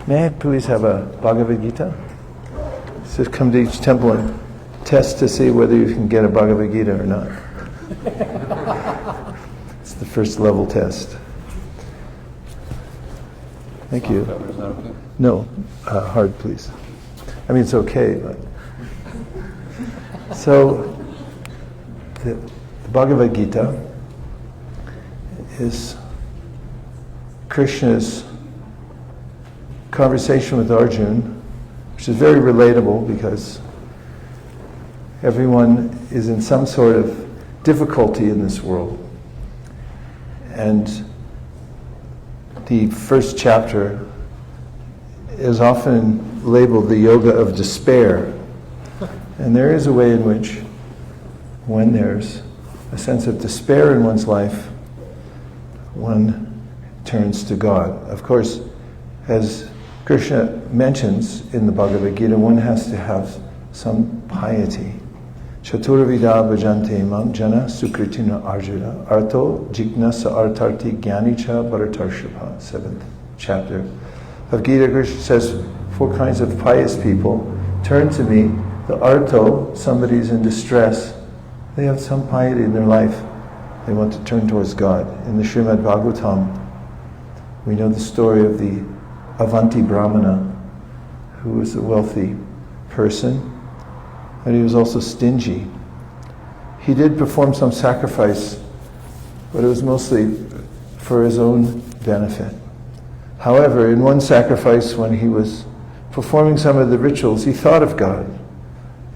May I please have a Bhagavad-gītā? Just come to each temple and test to see whether you can get a Bhagavad-gītā or not. It's the first level test. Thank you. No, hard please. I mean, it's okay, but... So, the Bhagavad-gītā is Krishna's conversation with Arjuna, which is very relatable because everyone is in some sort of difficulty in this world. And the first chapter is often labeled the yoga of despair. And there is a way in which, when there's a sense of despair in one's life, one turns to God. Of course, as Krishna mentions in the Bhagavad-gītā, one has to have some piety. Chaturvida bhajante mam jana sukritina arjuna arto jignasa artarti jnanicha bharatarshapha. 7th chapter of Gita. Krishna says 4 kinds of pious people turn to me. The arto, somebody's in distress, they have some piety in their life, they want to turn towards God. In the Srimad Bhagavatam, we know the story of the Avanti Brahmana, who was a wealthy person, but he was also stingy. He did perform some sacrifice, but it was mostly for his own benefit. However, in one sacrifice, when he was performing some of the rituals, he thought of God,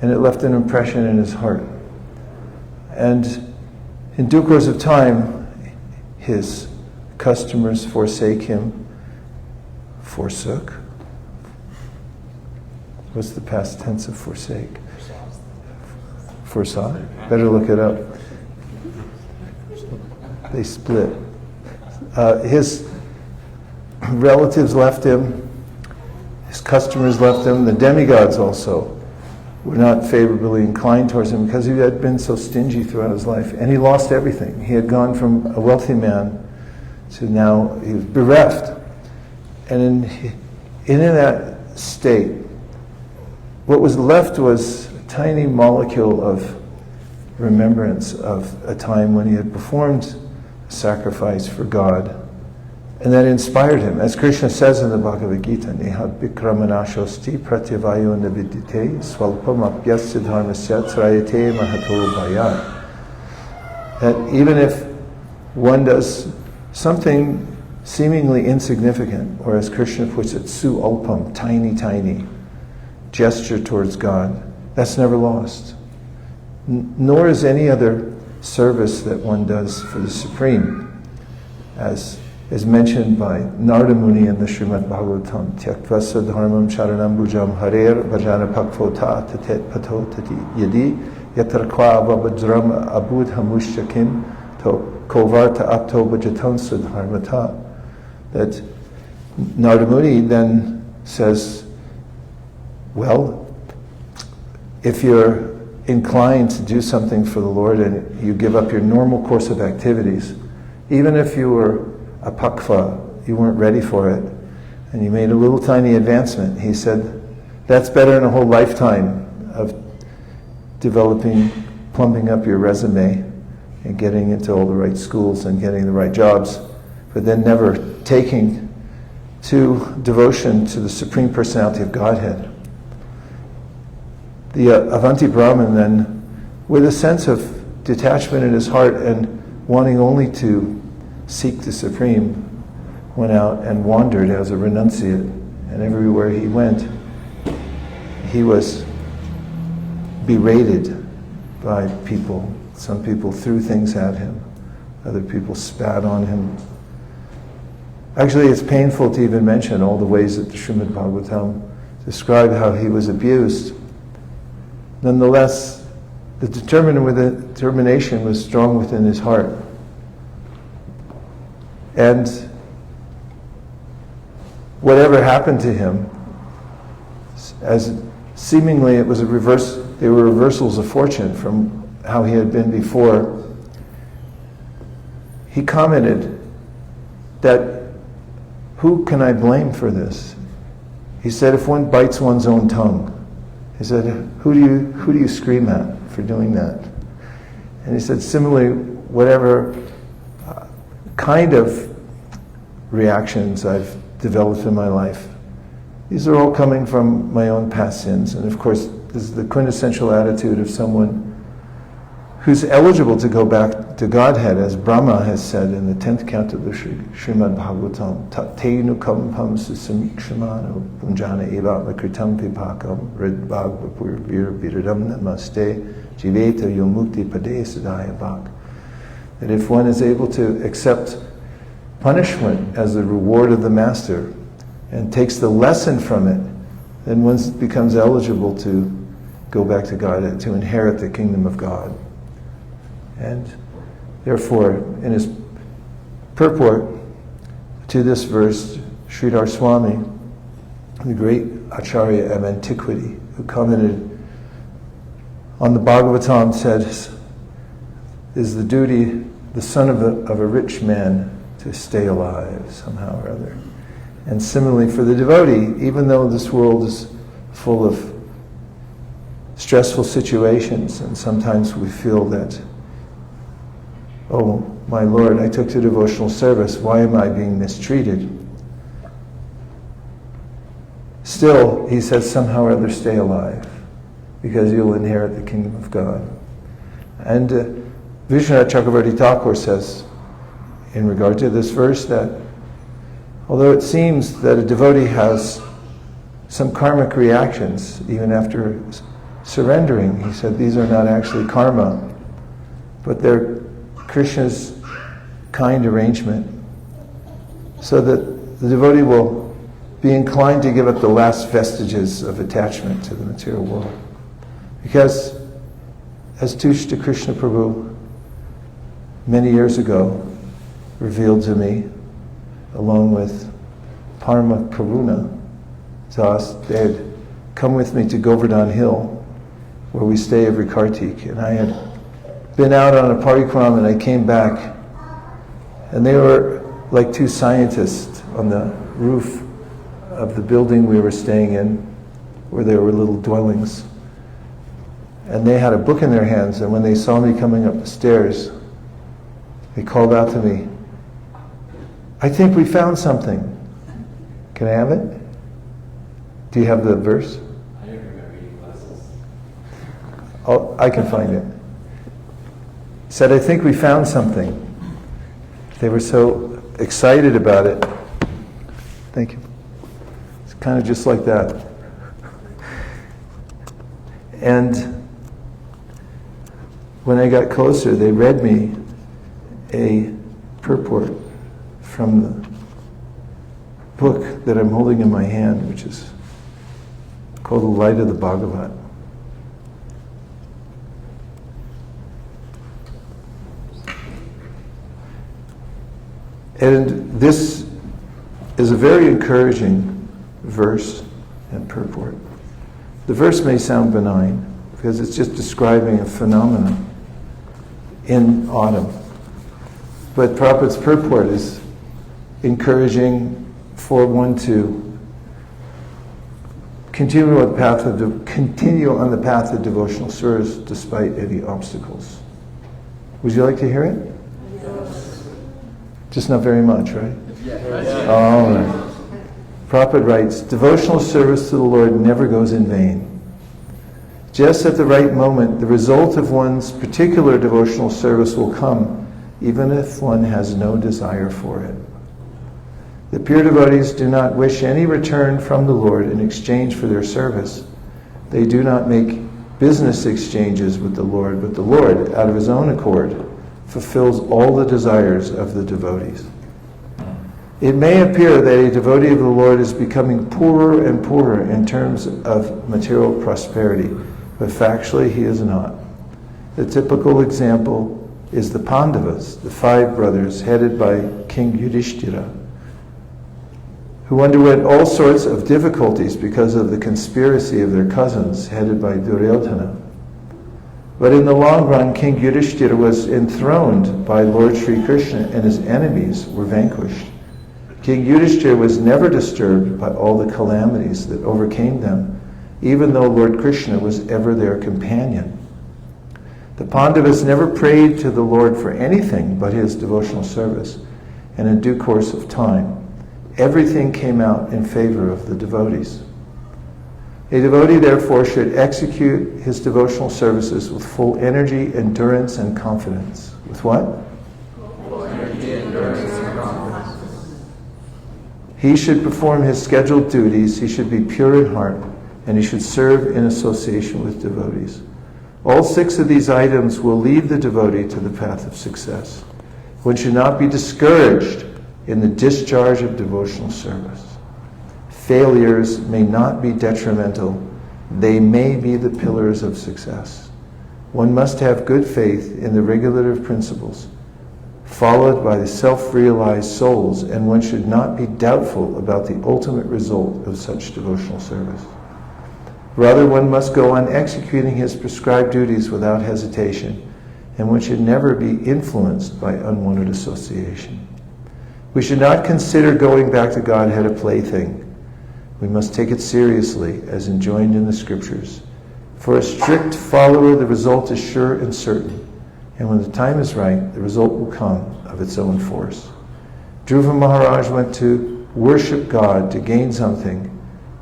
and it left an impression in his heart. And in due course of time, his customers forsake him. Forsook? What's the past tense of forsake? Forsaw? Better look it up. They split. His relatives left him. His customers left him. The demigods also were not favorably inclined towards him because he had been so stingy throughout his life. And he lost everything. He had gone from a wealthy man to now he was bereft. And in that state, what was left was a tiny molecule of remembrance of a time when he had performed a sacrifice for God. And that inspired him. As Krishna says in the Bhagavad-gītā, Neha Vikramanashosti Pratyavayo Navidite Swalpam Apyasya Dharmasya Trayate Mahato Bhaya. That even if one does something seemingly insignificant, or as Krishna puts it, su alpam, tiny gesture towards God, that's never lost. Nor is any other service that one does for the Supreme, as is mentioned by Narada Muni in the Srimad Bhagavatam, Tyaktva dharmam charanam bhujam harer vajana pakvota tatet pato tati yadi yatarkva vabhajram abud hamushyakim to kovarta apto bhajatam sadharmata. That Narada Muni then says, well, if you're inclined to do something for the Lord and you give up your normal course of activities, even if you were a pakva, you weren't ready for it, and you made a little tiny advancement, he said, that's better than a whole lifetime of plumping up your resume and getting into all the right schools and getting the right jobs, but then never taking to devotion to the Supreme Personality of Godhead. The Avanti Brahman then, with a sense of detachment in his heart and wanting only to seek the Supreme, went out and wandered as a renunciate, and everywhere he went, he was berated by people. Some people threw things at him, other people spat on him. Actually, it's painful to even mention all the ways that the Srimad Bhagavatam describe how he was abused. Nonetheless, the determination was strong within his heart. And whatever happened to him, as seemingly it was they were reversals of fortune from how he had been before, he commented that, who can I blame for this? He said, if one bites one's own tongue, he said, who do you scream at for doing that? And he said, similarly, whatever kind of reactions I've developed in my life, these are all coming from my own past sins. And of course, this is the quintessential attitude of someone who's eligible to go back to Godhead, as Brahma has said in the 10th canto of the Srimad Bhagavatam, Tatenu kampam susamikshmano punjana eva kritam pipakam rid bhagavapur viradam namaste jiveta yomukti pade sadaya bhak. That if one is able to accept punishment as the reward of the master and takes the lesson from it, then one becomes eligible to go back to God, to inherit the kingdom of God. And therefore, in his purport to this verse, Sridhar Swami, the great Acharya of antiquity, who commented on the Bhagavatam, said, is the duty, the son of a rich man, to stay alive somehow or other. And similarly for the devotee, even though this world is full of stressful situations, and sometimes we feel that, oh, my Lord, I took to devotional service, why am I being mistreated? Still, he says, somehow or other stay alive, because you'll inherit the kingdom of God. And Vishwanath Chakravarti Thakur says, in regard to this verse, that although it seems that a devotee has some karmic reactions even after surrendering, he said these are not actually karma, but they're Krishna's kind arrangement, so that the devotee will be inclined to give up the last vestiges of attachment to the material world. Because, as Tushta Krishna Prabhu many years ago revealed to me, along with Parma Karuna Das, they had come with me to Govardhan Hill, where we stay every Kartik, and I had been out on a parikram, and I came back, and they were like two scientists on the roof of the building we were staying in, where there were little dwellings, and they had a book in their hands, and when they saw me coming up the stairs, they called out to me, I think we found something. Can I have it? Do you have the verse? I don't remember reading glasses. Oh, I can find it. He said, I think we found something. They were so excited about it. Thank you. It's kind of just like that. And when I got closer, they read me a purport from the book that I'm holding in my hand, which is called The Light of the Bhagavat. And this is a very encouraging verse and purport. The verse may sound benign, because it's just describing a phenomenon in autumn. But Prabhupada's purport is encouraging for one to continue on the path of devotional service despite any obstacles. Would you like to hear it? Yes. Just not very much, right? Yes. All right. Prabhupada writes, devotional service to the Lord never goes in vain. Just at the right moment, the result of one's particular devotional service will come, even if one has no desire for it. The pure devotees do not wish any return from the Lord in exchange for their service. They do not make business exchanges with the Lord, but the Lord, out of his own accord, fulfills all the desires of the devotees. It may appear that a devotee of the Lord is becoming poorer and poorer in terms of material prosperity, but factually he is not. The typical example is the Pandavas, the 5 brothers headed by King Yudhishthira, who underwent all sorts of difficulties because of the conspiracy of their cousins headed by Duryodhana. But in the long run, King Yudhishthira was enthroned by Lord Sri Krishna, and his enemies were vanquished. King Yudhishthira was never disturbed by all the calamities that overcame them, even though Lord Krishna was ever their companion. The Pandavas never prayed to the Lord for anything but his devotional service, and in due course of time, everything came out in favor of the devotees. A devotee, therefore, should execute his devotional services with full energy, endurance, and confidence. With what? Full energy, endurance, and confidence. He should perform his scheduled duties, he should be pure in heart, and he should serve in association with devotees. All 6 of these items will lead the devotee to the path of success. One should not be discouraged in the discharge of devotional service. Failures may not be detrimental. They may be the pillars of success. One must have good faith in the regulative principles, followed by the self-realized souls, and one should not be doubtful about the ultimate result of such devotional service. Rather, one must go on executing his prescribed duties without hesitation, and one should never be influenced by unwanted association. We should not consider going back to Godhead a plaything. We must take it seriously, as enjoined in the scriptures. For a strict follower, the result is sure and certain, and when the time is right, the result will come of its own force. Dhruva Maharaj went to worship God to gain something,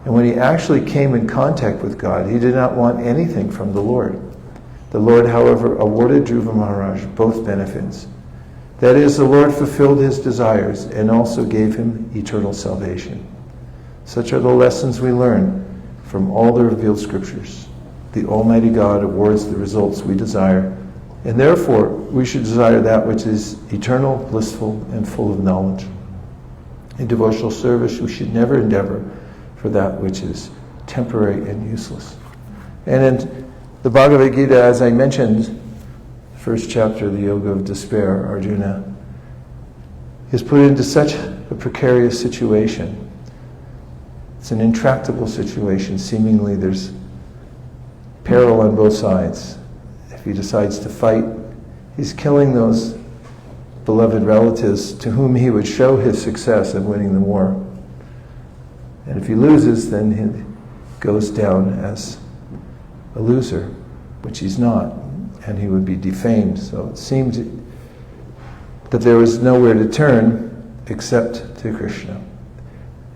and when he actually came in contact with God, he did not want anything from the Lord. The Lord, however, awarded Dhruva Maharaj both benefits. That is, the Lord fulfilled his desires and also gave him eternal salvation. Such are the lessons we learn from all the revealed scriptures. The Almighty God awards the results we desire, and therefore we should desire that which is eternal, blissful, and full of knowledge. In devotional service, we should never endeavor for that which is temporary and useless. And in the Bhagavad-gītā, as I mentioned, the first chapter, the Yoga of Despair, Arjuna is put into such a precarious situation. It's an intractable situation. Seemingly there's peril on both sides. If he decides to fight, he's killing those beloved relatives to whom he would show his success in winning the war. And if he loses, then he goes down as a loser, which he's not, and he would be defamed. So it seemed that there was nowhere to turn except to Krishna.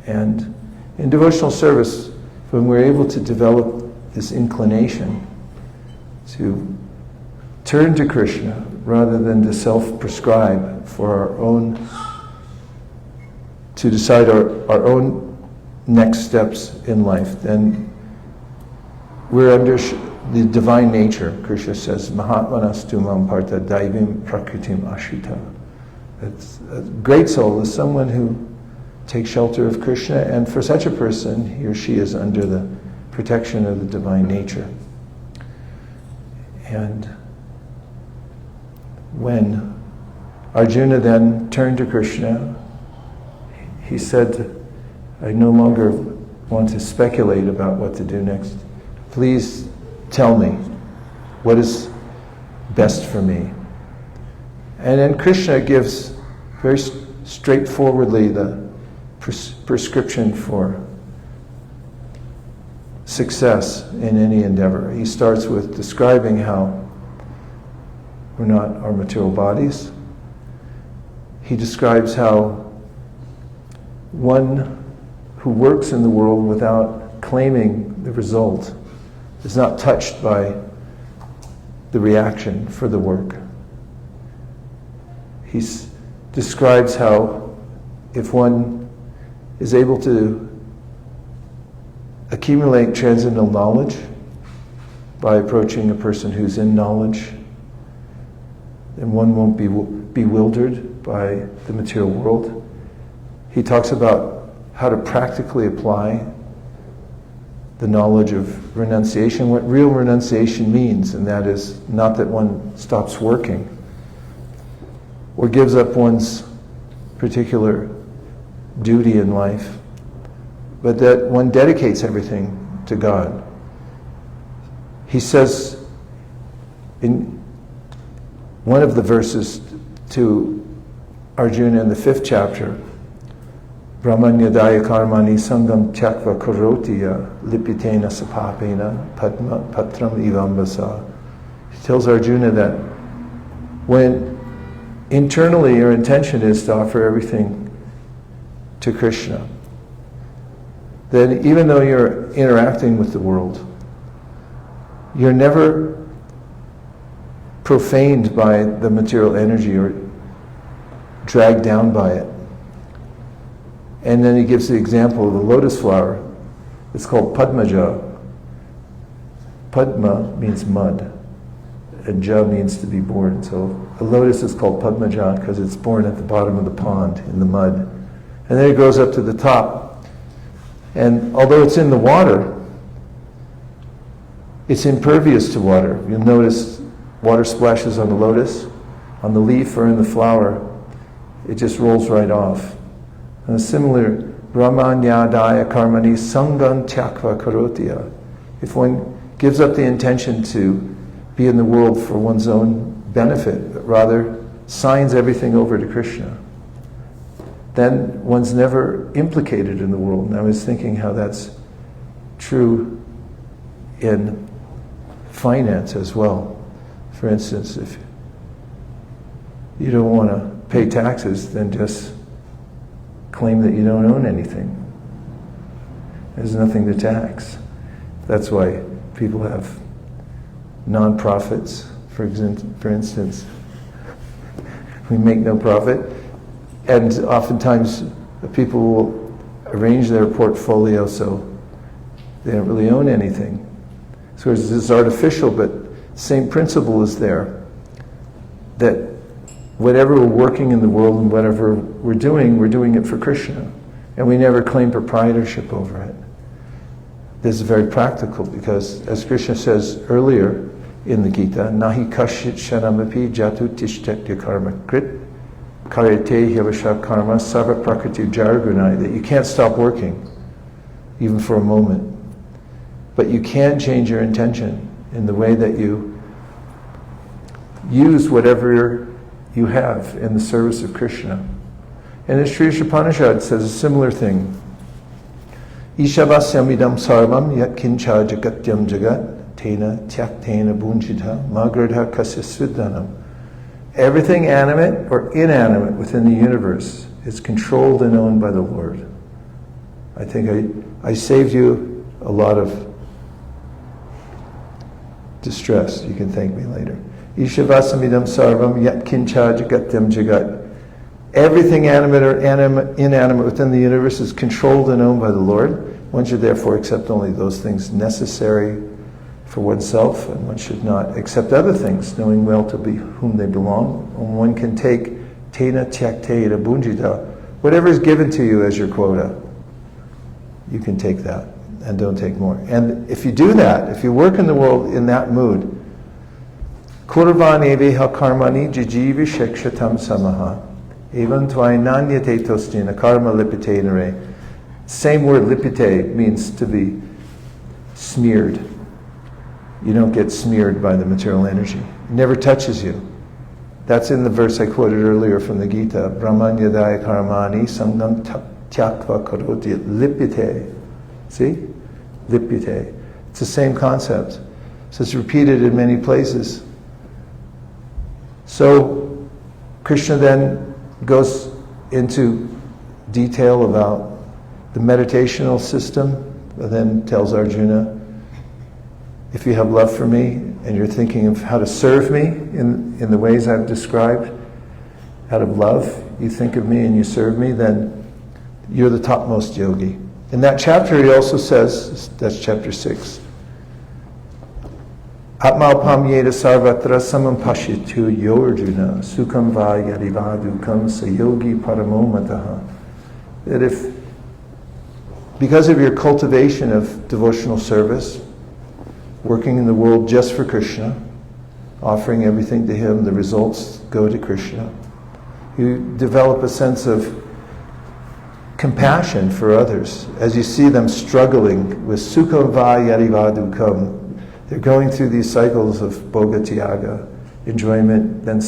And in devotional service, when we're able to develop this inclination to turn to Krishna rather than to self-prescribe for our own, to decide our own next steps in life, then we're under the divine nature. Krishna says, Mahatmanastu mam partha daivim prakritim ashita. A great soul is someone who takes shelter of Krishna, and for such a person, he or she is under the protection of the divine nature. And when Arjuna then turned to Krishna, he said, I no longer want to speculate about what to do next. Please tell me what is best for me. And then Krishna gives very straightforwardly the prescription for success in any endeavor. He starts with describing how we're not our material bodies. He describes how one who works in the world without claiming the result is not touched by the reaction for the work. He describes how if one is able to accumulate transcendental knowledge by approaching a person who's in knowledge, then one won't be bewildered by the material world. He talks about how to practically apply the knowledge of renunciation, what real renunciation means, and that is not that one stops working or gives up one's particular duty in life, but that one dedicates everything to God. He says in one of the verses to Arjuna in the 5th chapter Brahmanyadaya karmani sangam tyakva karotiya lipitena sapapena padma patram ivambasa. He tells Arjuna that when internally your intention is to offer everything to Krishna, then even though you're interacting with the world, you're never profaned by the material energy or dragged down by it. And then he gives the example of the lotus flower. It's called Padmaja. Padma means mud, and Ja means to be born. So a lotus is called Padmaja because it's born at the bottom of the pond in the mud. And then it grows up to the top. And although it's in the water, it's impervious to water. You'll notice water splashes on the lotus, on the leaf or in the flower, it just rolls right off. And a similar, Brahmanyadaya karmani sangan tyakva karotiya. If one gives up the intention to be in the world for one's own benefit, but rather signs everything over to Krishna, then one's never implicated in the world. And I was thinking how that's true in finance as well. For instance, if you don't want to pay taxes, then just claim that you don't own anything. There's nothing to tax. That's why people have non-profits, for instance. We make no profit. And oftentimes people will arrange their portfolio so they don't really own anything. So it's artificial, but same principle is there. That whatever we're working in the world and whatever we're doing it for Krishna. And we never claim proprietorship over it. This is very practical because, as Krishna says earlier in the Gita, Nahi kashit shanamapi jatu tishtetya karma krit karete hivasha karma sarva prakriti jargunai, that you can't stop working, even for a moment. But you can change your intention in the way that you use whatever you have in the service of Krishna. And the Sri Upanishad says a similar thing. Ishavasyam idam sarvam yat kincha jagatyam jagat tena tyaktena bunjita magradha kasya svidhanam. Everything animate or inanimate within the universe is controlled and owned by the Lord. I think I saved you a lot of distress. You can thank me later. Ishavasamidam sarvam yat kincha jagatyam jagat. Everything animate or inanimate within the universe is controlled and owned by the Lord. One should therefore accept only those things necessary for oneself, and one should not accept other things, knowing well to be whom they belong. And one can take tena tyaktena bunjita, whatever is given to you as your quota. You can take that and don't take more. And if you do that, if you work in the world in that mood, Kurvan eveha karmani jijivi shekshatam samaha. Evan tvainanyate tostina karma lipite nare. Same word, lipite, means to be smeared. You don't get smeared by the material energy. It never touches you. That's in the verse I quoted earlier from the Gita. Brahmanyadaya karmani sangam tyakva karoti lipite. See? Lipite. It's the same concept. So it's repeated in many places. So Krishna then goes into detail about the meditational system, but then tells Arjuna, if you have love for me and you're thinking of how to serve me in the ways I've described, out of love, you think of me and you serve me, then you're the topmost yogi. In that chapter he also says, that's chapter 6, Atmalpam yeda sarvatra samam pashitu yorjuna sukham va yadivadukam sayogi paramomataha. That if, because of your cultivation of devotional service, working in the world just for Krishna, offering everything to Him, the results go to Krishna, you develop a sense of compassion for others as you see them struggling with sukham va yadivadukam. They're going through these cycles of bhoga tyaga, enjoyment, then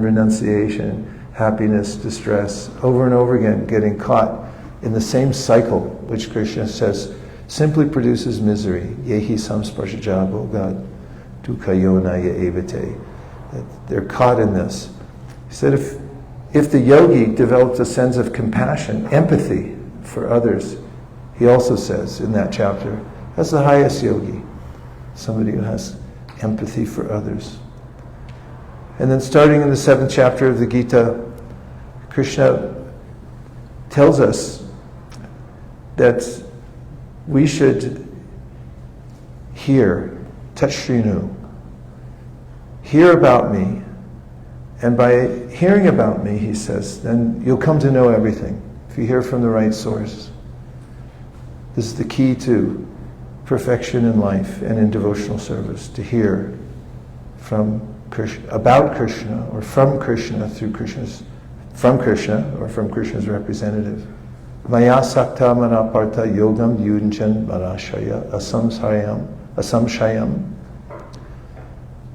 renunciation, happiness, distress, over and over again, getting caught in the same cycle, which Krishna says simply produces misery. Yehi samsparshaja bhogat dukkha yonaya evate. They're caught in this. He said if the yogi develops a sense of compassion, empathy for others, he also says in that chapter, that's the highest yogi. Somebody who has empathy for others. And then starting in the 7th chapter of the Gita, Krishna tells us that we should hear, tashrinu, hear about me, and by hearing about me, he says, then you'll come to know everything, if you hear from the right source. This is the key to perfection in life and in devotional service, to hear from Krishna, about Krishna, or from Krishna through Krishna's, from Krishna, or from Krishna's representative. Maya sakta manaparta yogam yunchan manashaya asamshayam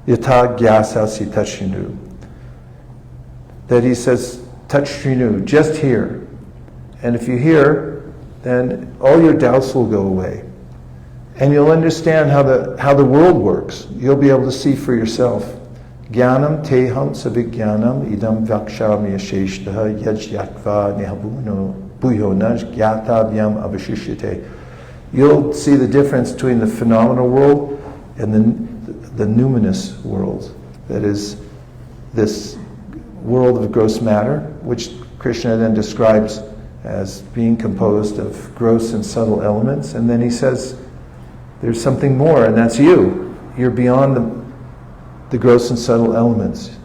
yata gyasasi tachrinu. That he says, tachrinu, just hear. And if you hear, then all your doubts will go away. And you'll understand how the world works. You'll be able to see for yourself. Jnanam teham savijnanam idam vakshami yasheshtaha yajyatva nihabuno buyonaj gyatavyam avashishyate. You'll see the difference between the phenomenal world and the numinous world. That is, this world of gross matter, which Krishna then describes as being composed of gross and subtle elements. And then he says, there's something more, and that's you. You're beyond the gross and subtle elements.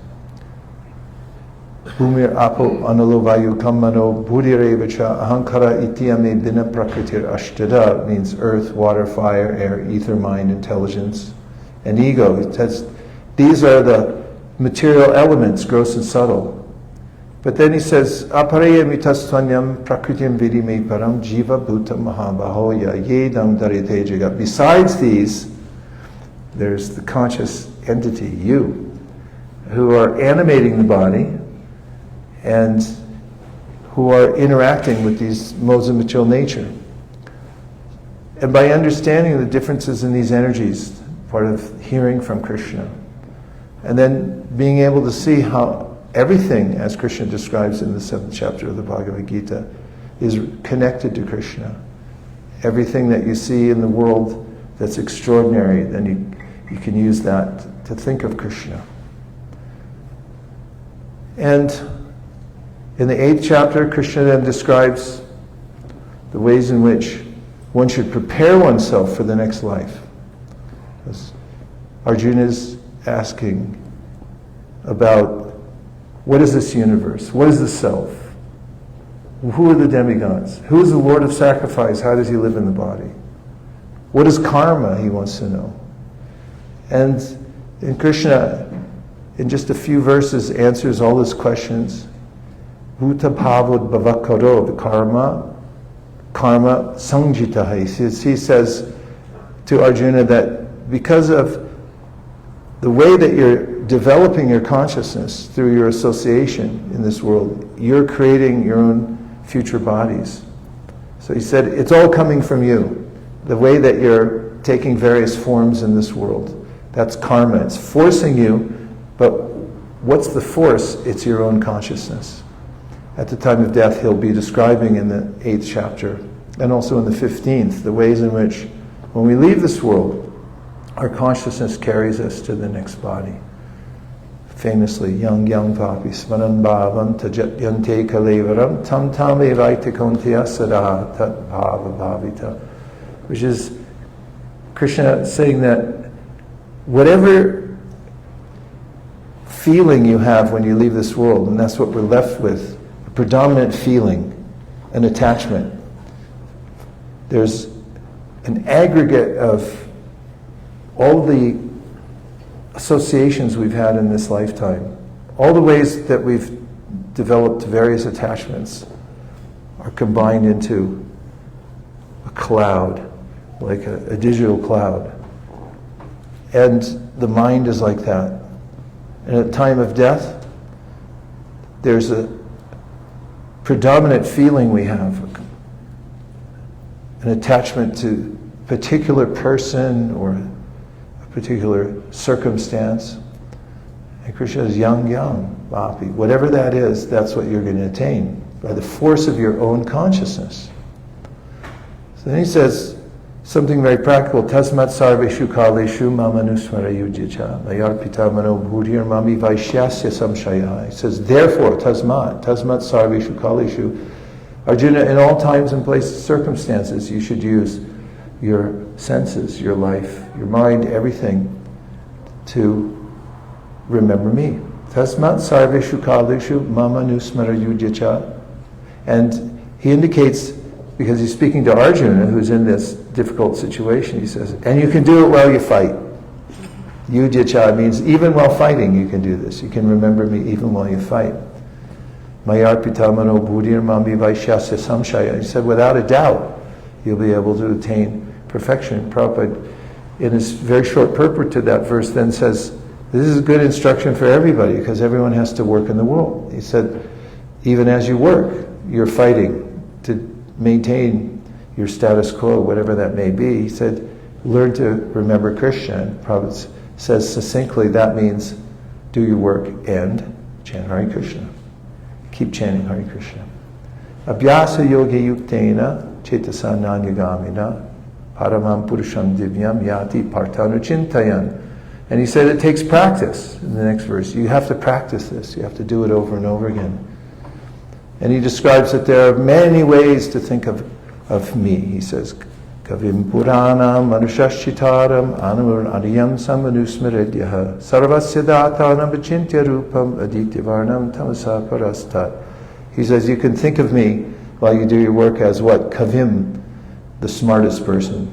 Bhumir apo analo vayu kammano buddhirevacha ahankara ityame bina prakritir ashtada means earth, water, fire, air, ether, mind, intelligence, and ego. These are the material elements, gross and subtle. But then he says, aparaya mitastvanyam prakritim vidime param jiva bhuta mahabahoya yedam darite jagat. Besides these, there's the conscious entity, you, who are animating the body and who are interacting with these modes of material nature. And by understanding the differences in these energies, part of hearing from Krishna, and then being able to see how everything, as Krishna describes in the 7th chapter of the Bhagavad-gītā, is connected to Krishna. Everything that you see in the world that's extraordinary, then you can use that to think of Krishna. And in the 8th chapter, Krishna then describes the ways in which one should prepare oneself for the next life. As Arjuna is asking about, what is this universe? What is the self? Who are the demigods? Who is the Lord of sacrifice? How does he live in the body? What is karma? He wants to know. And Krishna, in just a few verses, answers all his questions. Bhuta bhavod bhavakaro, the karma sangjitaha. He says to Arjuna that because of the way that you're developing your consciousness through your association in this world, you're creating your own future bodies. So he said, it's all coming from you. The way that you're taking various forms in this world, that's karma. It's forcing you, but what's the force? It's your own consciousness. At the time of death, he'll be describing in the 8th chapter, and also in the 15th, the ways in which, when we leave this world, our consciousness carries us to the next body. Famously, yang papi smaran bhavam tajat yante kalevaram tam tame vaitakontiya sada tat bhava bhavita. Which is Krishna saying that whatever feeling you have when you leave this world, and that's what we're left with, a predominant feeling, an attachment. There's an aggregate of all the associations we've had in this lifetime, all the ways that we've developed various attachments are combined into a cloud, like a digital cloud. And the mind is like that. And at the time of death, there's a predominant feeling we have, an attachment to a particular person or a particular circumstance. And Krishna is yang, vapi. Whatever that is, that's what you're going to attain by the force of your own consciousness. So then he says something very practical. Tasmat sarveshu kaleshu mamanusmara yujyacha mayarpita mano bhudir mami vaishyasya samshaya. He says, therefore, tasmat sarveshu kaleshu, Arjuna, in all times and places, circumstances, you should use your senses, your life, your mind, everything to remember me. Tasmat sarveshu kaleshu mama nusmara yudyacha. And he indicates, because he's speaking to Arjuna, who's in this difficult situation, he says, and you can do it while you fight. Yudyacha means even while fighting you can do this. You can remember me even while you fight. Mayarpita mano buddhir mami vaishyasya samshaya. He said, without a doubt, you'll be able to attain perfection. Prabhupada, in his very short purport to that verse, then says, this is good instruction for everybody, because everyone has to work in the world. He said, even as you work, you're fighting to maintain your status quo, whatever that may be. He said, learn to remember Krishna. And Prabhupada says succinctly, that means do your work and chant Hare Krishna. Keep chanting Hare Krishna. Abhyasa yoga yuktena cetasa nanyagamina paramam purusham divyam yati partanu chintayan. And he said it takes practice in the next verse. You have to practice this. You have to do it over and over again. And he describes that there are many ways to think of me. He says, Kavim Puranam Manushashchitaram Anur Adiyam Samanusmeredyaha Sarvasya Datanam Vachintya Rupam Adityavarnam Tamasa Parastat. He says, you can think of me while you do your work as what? Kavim, the smartest person.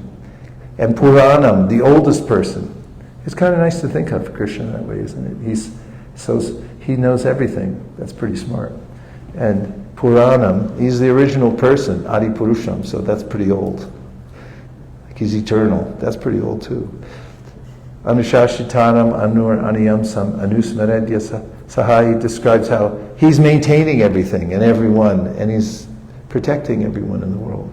And Puranam, the oldest person. It's kind of nice to think of Krishna that way, isn't it? He knows everything. That's pretty smart. And Puranam, he's the original person, Adi Purusham, so that's pretty old. He's eternal. That's pretty old too. Anushashitanam Anur Aniyamsam Anusmaredya Sahai describes how he's maintaining everything and everyone, and he's protecting everyone in the world.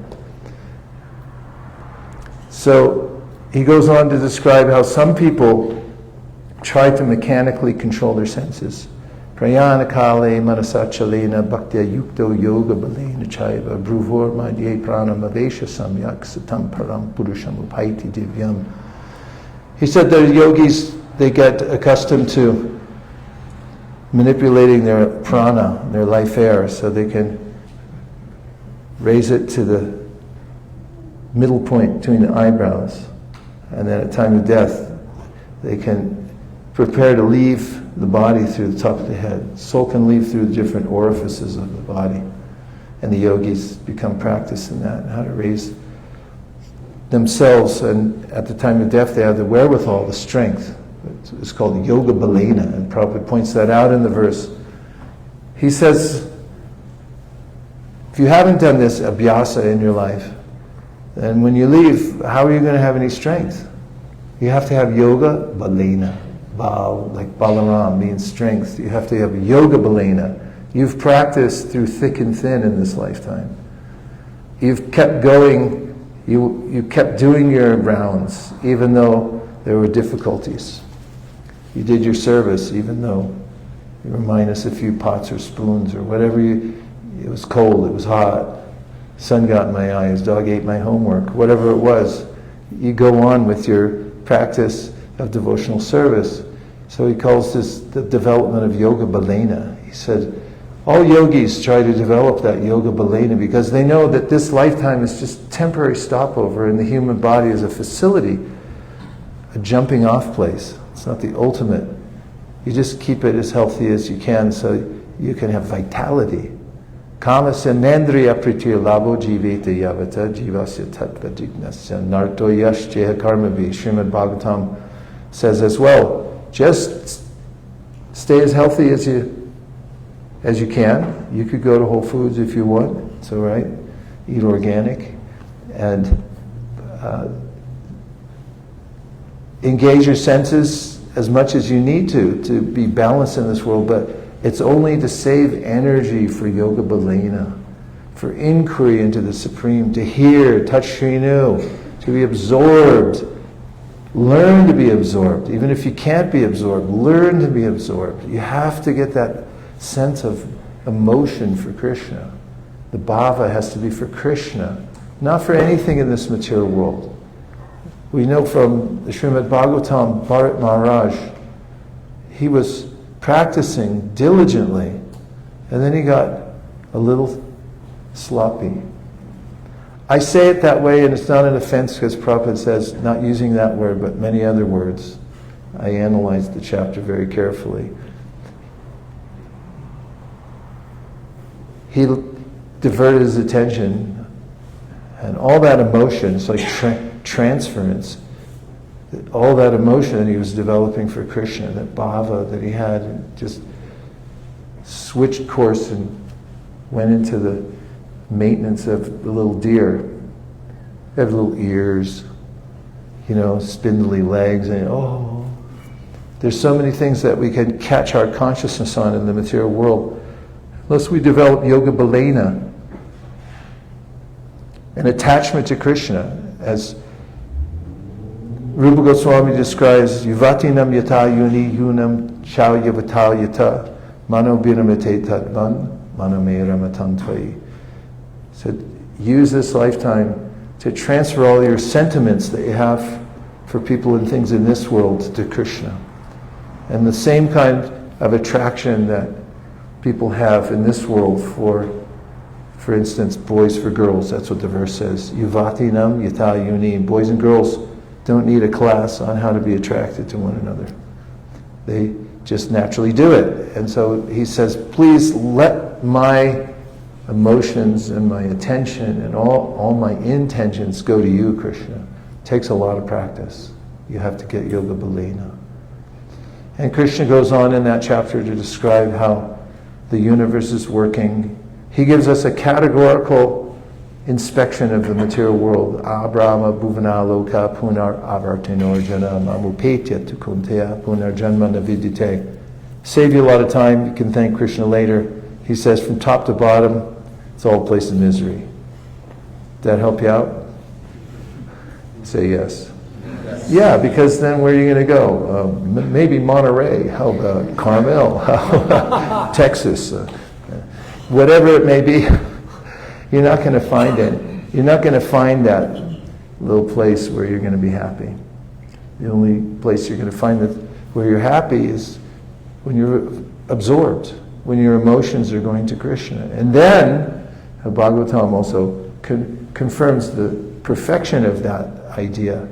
So he goes on to describe how some people try to mechanically control their senses. Prayana kale manasachalena bhaktya yukto yoga balena chaiva bruvor madhye pranam avesha samyak satam param purusham upaiti divyam. He said that yogis, they get accustomed to manipulating their prana, their life air, so they can raise it to the middle point between the eyebrows. And then at time of death, they can prepare to leave the body through the top of the head. Soul can leave through the different orifices of the body. And the yogis become practiced in that, how to raise themselves. And at the time of death, they have the wherewithal, the strength. It's called yoga balena, and Prabhupada points that out in the verse. He says, if you haven't done this abhyasa in your life, then when you leave, how are you going to have any strength? You have to have yoga balena. Bal, like Balaram, means strength. You have to have yoga balena. You've practiced through thick and thin in this lifetime. You've kept going, you kept doing your rounds, even though there were difficulties. You did your service, even though you were minus a few pots or spoons or whatever. It was cold, it was hot, sun got in my eyes, dog ate my homework, whatever it was. You go on with your practice of devotional service. So he calls this the development of yoga balena. He said, all yogis try to develop that yoga balena because they know that this lifetime is just temporary stopover, and the human body is a facility, a jumping off place. It's not the ultimate. You just keep it as healthy as you can so you can have vitality. Kamasya nandriya pritir labo jiveta yavata jivasya tattva jignasya narto yash jeha karmavi. Srimad Bhagavatam says as well, just stay as healthy as you can. You could go to Whole Foods if you want. It's all right. Eat organic. And engage your senses as much as you need to be balanced in this world, but it's only to save energy for yoga balena, for inquiry into the Supreme, to hear, touch Shrinu, to be absorbed. Learn to be absorbed. Even if you can't be absorbed, learn to be absorbed. You have to get that sense of emotion for Krishna. The bhava has to be for Krishna, not for anything in this material world. We know from the Srimad Bhagavatam, Bharat Maharaj, he was practicing diligently, and then he got a little sloppy. I say it that way, and it's not an offense because Prabhupada says, not using that word, but many other words. I analyzed the chapter very carefully. He diverted his attention, and all that emotion, it's like transference, all that emotion that he was developing for Krishna, that bhava that he had, just switched course and went into the maintenance of the little deer. They have little ears, spindly legs, and there's so many things that we can catch our consciousness on in the material world. Unless we develop yoga balena, an attachment to Krishna, as Rupa Goswami describes, Yuvatinam yata yuni yunam chau yavatal yata mano biramate tatvan mano meramatan tvai. So use this lifetime to transfer all your sentiments that you have for people and things in this world to Krishna. And the same kind of attraction that people have in this world for instance, boys for girls. That's what the verse says. Yuvatinam yata yuni. Boys and girls don't need a class on how to be attracted to one another. They just naturally do it. And so he says, please let my emotions and my attention and all my intentions go to you, Krishna. It takes a lot of practice. You have to get yoga balena. And Krishna goes on in that chapter to describe how the universe is working. He gives us a categorical inspection of the material world. Abrahma bhuvana loka punar avartinorjana mamupetya tukunteya punar janma navidite. Save you a lot of time. You can thank Krishna later. He says from top to bottom, it's all a place of misery. Did that help you out? Say yes. Yeah, because then where are you going to go? Maybe Monterey. How about Carmel? Texas? Whatever it may be, you're not going to find it. You're not going to find that little place where you're going to be happy. The only place you're going to find that where you're happy is when you're absorbed, when your emotions are going to Krishna. And then Bhagavatam also confirms the perfection of that idea,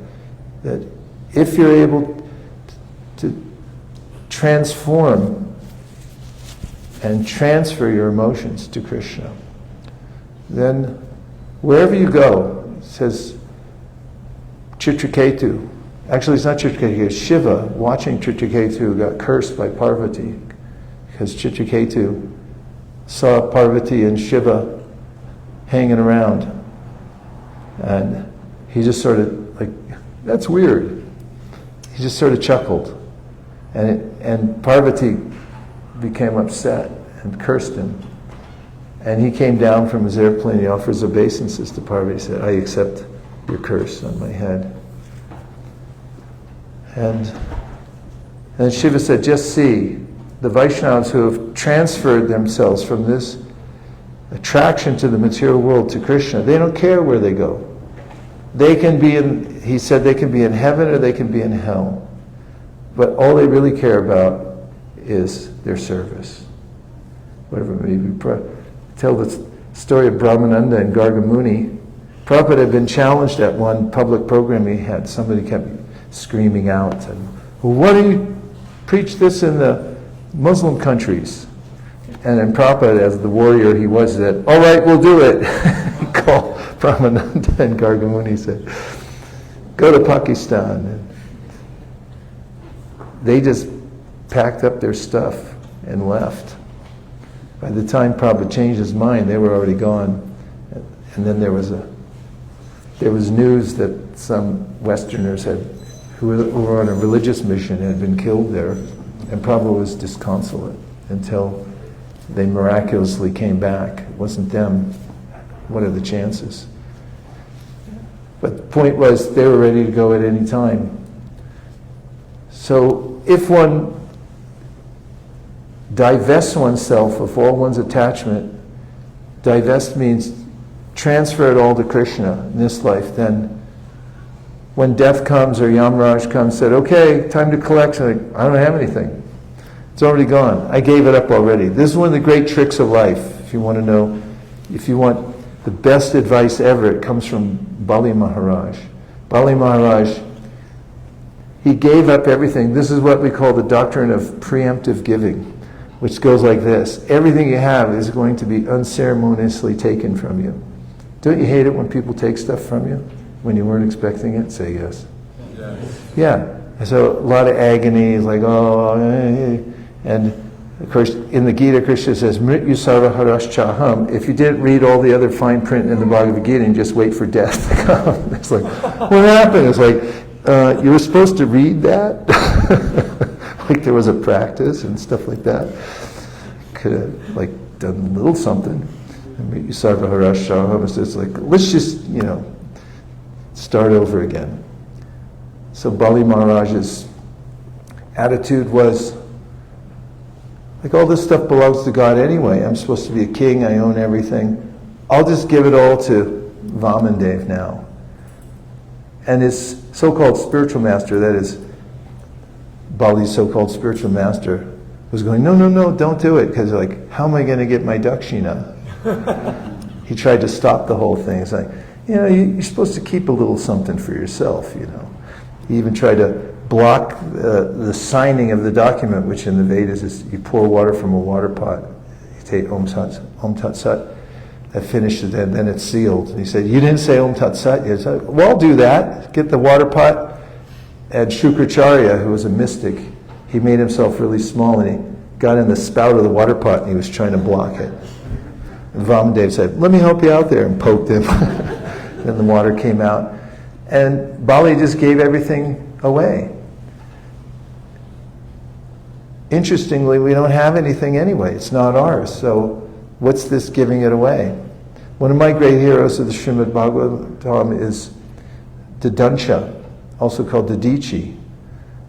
that if you're able to transform and transfer your emotions to Krishna, then wherever you go, it says Chitraketu, actually it's not Chitraketu, it's Shiva, watching Chitraketu, got cursed by Parvati because Chitraketu saw Parvati and Shiva hanging around, and he just sort of like, that's weird. He just sort of chuckled, and Parvati became upset and cursed him. And he came down from his airplane, he offers obeisances to Parvati, he said, I accept your curse on my head. And Shiva said, just see, the Vaishnavas who have transferred themselves from this attraction to the material world to Krishna, they don't care where they go. They can be in, he said, they can be in heaven or they can be in hell. But all they really care about is their service. Whatever it may be. Tell the story of Brahmananda and Gargamuni. Prabhupada had been challenged at one public program he had. Somebody kept screaming out, and, well, why do you preach this in the Muslim countries? And then Prabhupada, as the warrior he was, said, all right, we'll do it. He called Brahmananda and Gargamuni, said, go to Pakistan. And they just packed up their stuff and left. By the time Prabhupada changed his mind, they were already gone. And then there was news that some Westerners who were on a religious mission had been killed there, and Prabhupada was disconsolate until they miraculously came back. It wasn't them. What are the chances? But the point was, they were ready to go at any time. So if one divests oneself of all one's attachment, divest means transfer it all to Krishna in this life, then when death comes or Yamraj comes, said, okay, time to collect, like, I don't have anything. It's already gone. I gave it up already. This is one of the great tricks of life. If you want to know, if you want the best advice ever, it comes from Bali Maharaj. Bali Maharaj, he gave up everything. This is what we call the doctrine of preemptive giving, which goes like this. Everything you have is going to be unceremoniously taken from you. Don't you hate it when people take stuff from you? When you weren't expecting it? Say yes. Yes. Yeah. So a lot of agony, like, oh, and of course, in the Gita, Krishna says, Mrityu sarva haraschaham. If you didn't read all the other fine print in the Bhagavad-gītā and just wait for death to come, it's like, what happened? It's like, you were supposed to read that? Like there was a practice and stuff like that. Could have, like, done a little something. Mrityu sarva haraschaham. It's like, let's just, start over again. So Bali Maharaj's attitude was, like, all this stuff belongs to God anyway. I'm supposed to be a king. I own everything. I'll just give it all to Vamandev now. And his so-called spiritual master, that is, Bali's so-called spiritual master, was going, no, don't do it. Because, like, how am I going to get my dakshina? He tried to stop the whole thing. It's like, you're supposed to keep a little something for yourself, He even tried to block the signing of the document, which in the Vedas is you pour water from a water pot. You take Om Tat Sat, that finishes it, and then it's sealed. And he said, you didn't say Om Tat Sat. He said, well, I'll do that. Get the water pot. And Shukracharya, who was a mystic, he made himself really small, and he got in the spout of the water pot, and he was trying to block it. And Vamandev said, let me help you out there, and poked him. Then the water came out. And Bali just gave everything away. Interestingly, we don't have anything anyway. It's not ours. So what's this giving it away? One of my great heroes of the Srimad Bhagavatam is Dadancha, also called Dadichi.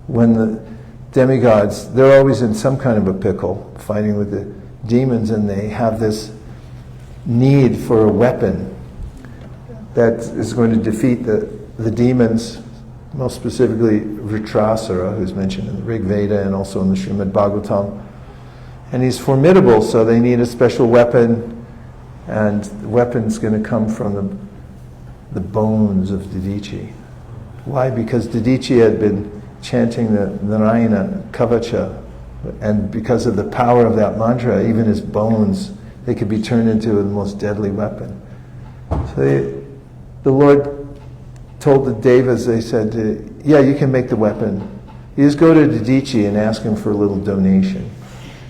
When the demigods, they're always in some kind of a pickle, fighting with the demons, and they have this need for a weapon that is going to defeat the demons, most specifically Vritrasura, who's mentioned in the Rig Veda and also in the Srimad Bhagavatam. And he's formidable, so they need a special weapon, and the weapon's going to come from the bones of Dadichi. Why? Because Dadichi had been chanting the Narayana Kavacha, and because of the power of that mantra, even his bones, they could be turned into the most deadly weapon. So the Lord told the Devas, they said, yeah, you can make the weapon. You just go to Dadichi and ask him for a little donation.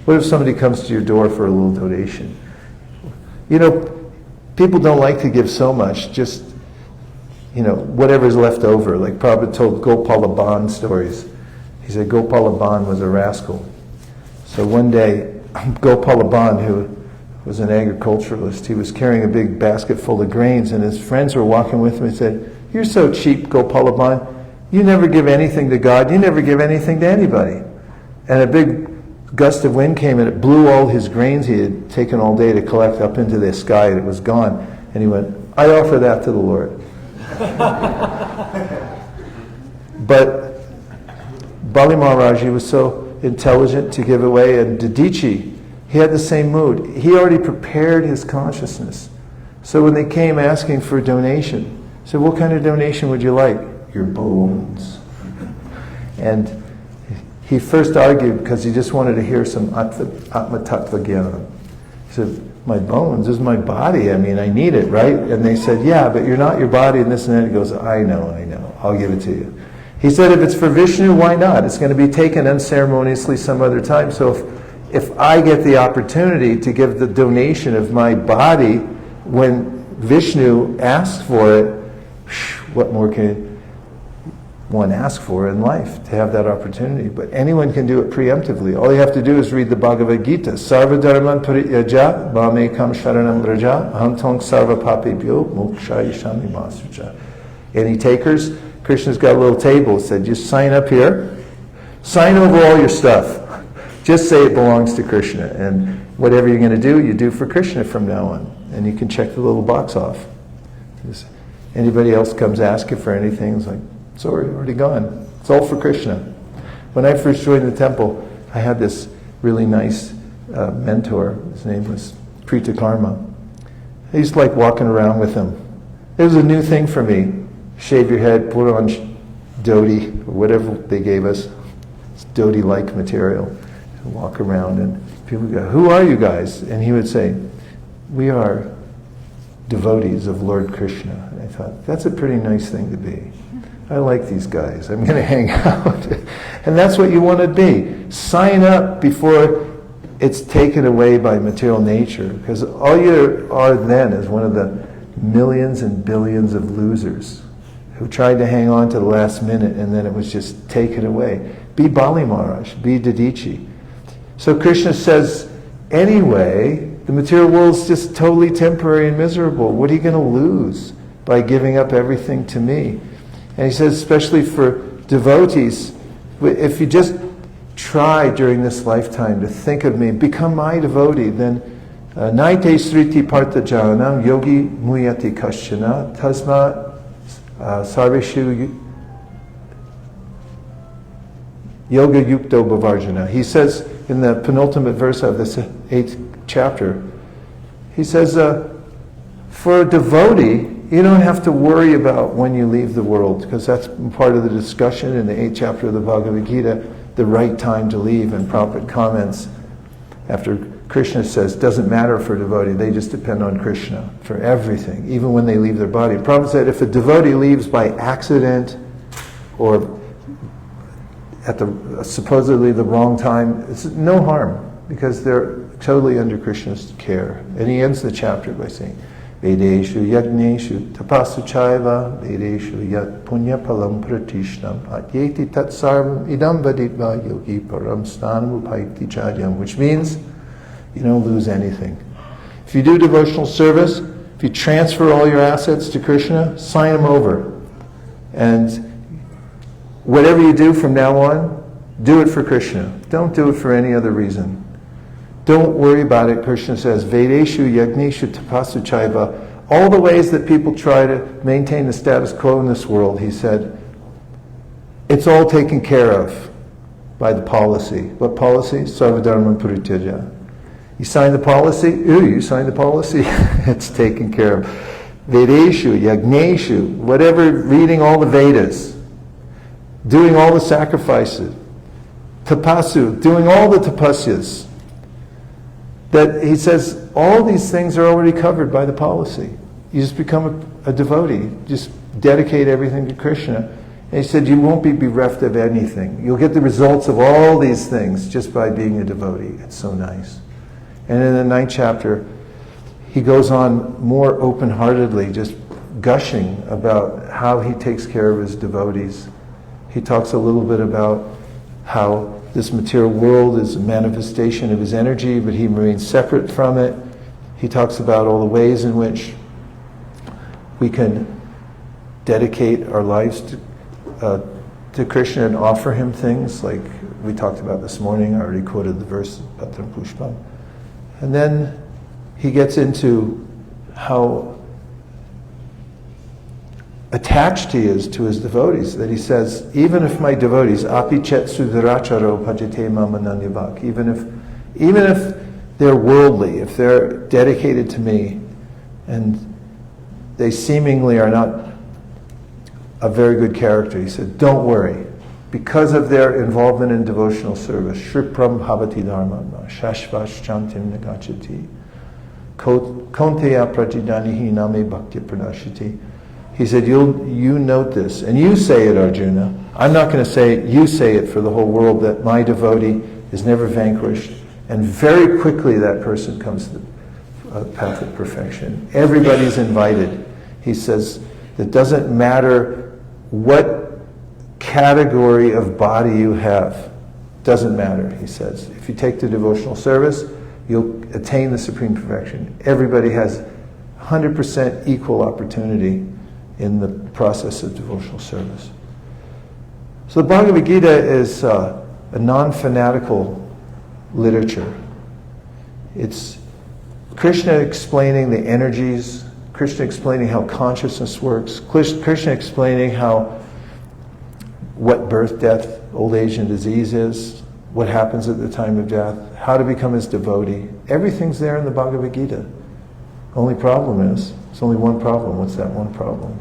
What if somebody comes to your door for a little donation? People don't like to give so much, just, whatever's left over. Like Prabhupada told Gopala Ban stories. He said Gopala Ban was a rascal. So one day, Gopala Ban, who was an agriculturalist, he was carrying a big basket full of grains, and his friends were walking with him and said, you're so cheap, Gopala Ban. You never give anything to God. You never give anything to anybody. And a big gust of wind came and it blew all his grains he had taken all day to collect up into the sky, and it was gone. And he went, I offer that to the Lord. But Bali Maharaj, he was so intelligent to give away, and Dadichi, he had the same mood. He already prepared his consciousness. So when they came asking for a donation, he said, what kind of donation would you like? Your bones. And he first argued because he just wanted to hear some Atma Tattva Jnana. He said, my bones, this is my body. I mean, I need it, right? And they said, yeah, but you're not your body and this and that. He goes, I know. I'll give it to you. He said, if it's for Vishnu, why not? It's going to be taken unceremoniously some other time. So if I get the opportunity to give the donation of my body when Vishnu asks for it, what more can one ask for in life, to have that opportunity. But anyone can do it preemptively. All you have to do is read the Bhagavad-gītā. Sarva dharman parityaja mamekam sharanam vraja aham tvang sarva papebhyo mokshayishami ma sricha. Any takers? Krishna's got a little table. It said, just sign up here. Sign over all your stuff. Just say it belongs to Krishna. And whatever you're going to do, you do for Krishna from now on. And you can check the little box off. Anybody else comes asking for anything, it's like, it's already gone. It's all for Krishna. When I first joined the temple, I had this really nice mentor. His name was Prita Karma. I used to like walking around with him. It was a new thing for me. Shave your head, put on dhoti, or whatever they gave us. It's dhoti-like material. And walk around and people go, who are you guys? And he would say, we are devotees of Lord Krishna. And I thought, that's a pretty nice thing to be. I like these guys. I'm going to hang out. And that's what you want to be. Sign up before it's taken away by material nature. Because all you are then is one of the millions and billions of losers who tried to hang on to the last minute and then it was just taken away. Be Bali Maharaj. Be Dadichi. So Krishna says, anyway, the material world is just totally temporary and miserable. What are you going to lose by giving up everything to me? And he says, especially for devotees, if you just try during this lifetime to think of me, become my devotee, then naite sriti partajanam yogi muyati kashchana tasma sarveshu yoga yukto bhavarjana. He says in the penultimate verse of this 8th chapter, he says, for a devotee, you don't have to worry about when you leave the world, because that's part of the discussion in the 8th chapter of the Bhagavad-gītā, the right time to leave. And Prabhupada comments after Krishna says, doesn't matter for a devotee, they just depend on Krishna for everything, even when they leave their body. Prabhupada said if a devotee leaves by accident or at the supposedly the wrong time, it's no harm, because they're totally under Krishna's care. And he ends the chapter by saying, Vedeshu yagneshu tapasu chaiva vedeshu yat punya palam pratishnam atyeti tat sarvam idam vaditva yogi param stanam upaiti chadyam, which means you don't lose anything. If you do devotional service, if you transfer all your assets to Krishna, sign them over. And whatever you do from now on, do it for Krishna. Don't do it for any other reason. Don't worry about it. Krishna says, Vedeshu yagneshu tapasu chaiva. All the ways that people try to maintain the status quo in this world, he said, it's all taken care of by the policy. What policy? Sarvadharman parityaja. You sign the policy? You sign the policy? It's taken care of. Vedeshu, yagneshu, whatever, reading all the Vedas, doing all the sacrifices, tapasu, doing all the tapasyas. That he says, all these things are already covered by the policy. You just become a devotee. Just dedicate everything to Krishna. And he said, you won't be bereft of anything. You'll get the results of all these things just by being a devotee. It's so nice. And in the 9th chapter, he goes on more open-heartedly, just gushing about how he takes care of his devotees. He talks a little bit about how this material world is a manifestation of his energy, but he remains separate from it. He talks about all the ways in which we can dedicate our lives to Krishna and offer him things, like we talked about this morning. I already quoted the verse, Patram Pushpam. And then he gets into how attached he is to his devotees, that he says, even if my devotees, api chet sudaracharo bhajate mama nanyavak, even if they're worldly, if they're dedicated to me, and they seemingly are not a very good character, he said, don't worry, because of their involvement in devotional service, shripram bhavati dharma, shashvash chantim nagachati, konteya prajidanihi name bhakti pranashiti. He said, you note this, and you say it, Arjuna. I'm not going to say it, you say it for the whole world, that my devotee is never vanquished. And very quickly that person comes to the path of perfection. Everybody's invited. He says, it doesn't matter what category of body you have. Doesn't matter, he says. If you take the devotional service, you'll attain the supreme perfection. Everybody has 100% equal opportunity in the process of devotional service. So the Bhagavad-gītā is a non-fanatical literature. It's Krishna explaining the energies, Krishna explaining how consciousness works, Krishna explaining what birth, death, old age, and disease is, what happens at the time of death, how to become his devotee. Everything's there in the Bhagavad-gītā. Only problem is, there's only one problem. What's that one problem?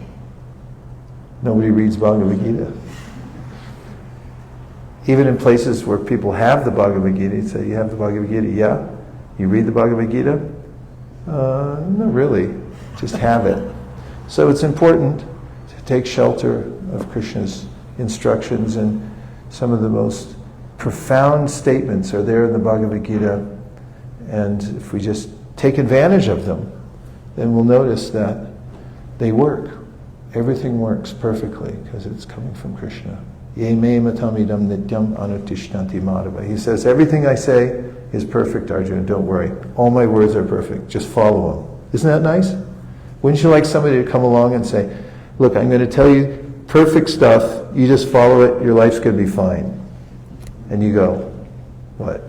Nobody reads Bhagavad-gītā. Even in places where people have the Bhagavad-gītā, you say, you have the Bhagavad-gītā? Yeah? You read the Bhagavad-gītā? Not really. Just have it. So it's important to take shelter of Krishna's instructions, and some of the most profound statements are there in the Bhagavad-gītā, and if we just take advantage of them, then we'll notice that they work. Everything works perfectly because it's coming from Krishna. Ye me matamidam nityam anutishtanti madhava. He says, everything I say is perfect, Arjuna, don't worry. All my words are perfect, just follow them. Isn't that nice? Wouldn't you like somebody to come along and say, look, I'm going to tell you perfect stuff, you just follow it, your life's going to be fine. And you go, what?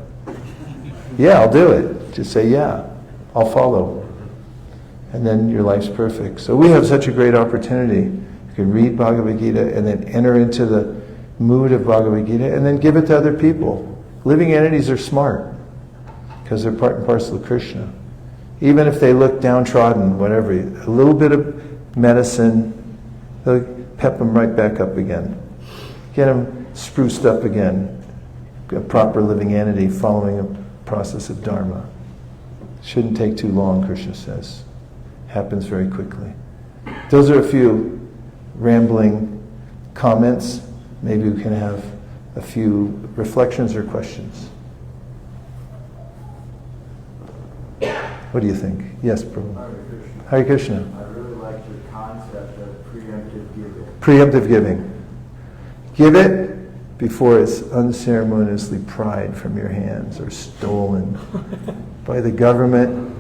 Yeah, I'll do it. Just say, yeah, I'll follow. And then your life's perfect. So we have such a great opportunity. You can read Bhagavad-gītā and then enter into the mood of Bhagavad-gītā and then give it to other people. Living entities are smart because they're part and parcel of Krishna. Even if they look downtrodden, whatever, a little bit of medicine, they'll pep them right back up again. Get them spruced up again. A proper living entity following a process of Dharma. Shouldn't take too long, Krishna says. Happens very quickly. Those are a few rambling comments. Maybe we can have a few reflections or questions. What do you think? Yes, Prabhu. Hare Krishna. I really like your concept of preemptive giving. Preemptive giving. Give it before it's unceremoniously pried from your hands or stolen by the government.